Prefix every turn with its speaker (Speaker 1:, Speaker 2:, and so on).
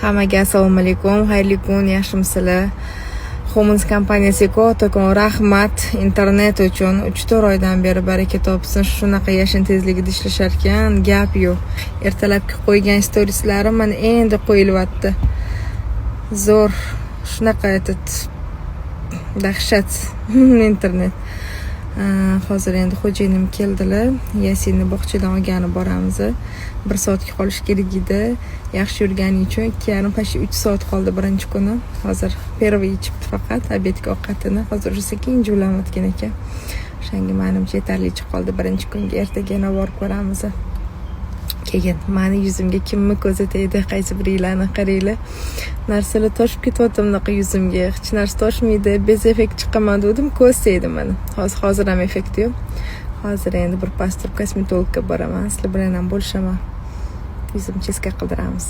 Speaker 1: Hammaga assalomu alaykum, xayrli kun, yaxshimisizlar? Homins kompaniyasiga kattakon rahmat internet uchun 3-4 oydan beri baraka topsin. Shunaqa yashin tezligida ishlashar ekan, gap yo'q. Ertalabki qo'ygan storieslarim mana endi qo'yilyapti. Zo'r, shunaqa dahshat internet. Hozir endi xo'jayinim keldilar. Yasinni bog'chadan olgani boramiz. 1 soatga qolish kerak edi. Yaxshi yurgani uchun 2,5-3 soat qoldi birinchi kuni. Hozir первый ichibdi faqat obedga ovqatini. Hozir sekin juvlanayotgan ekan. O'shanga menimcha yetarlicha qoldi birinchi kunga. Ertaga yana borib ko'ramiz. Keyin meni yuzimga kimni ko'zi tegdi, qaysi biringlarni qaranglar. Narsalar toshib ketyapti bunaqa yuzimga. Hech narsa toshmaydi, bez effekt chiqaman dedim, ko'z tegdi meni. Hozir ham effekt yo'q. Hozir endi bir pastor kosmetologga boraman. Sizlar bilan ham bo'lishaman. Yuzimni cheska qildiramiz.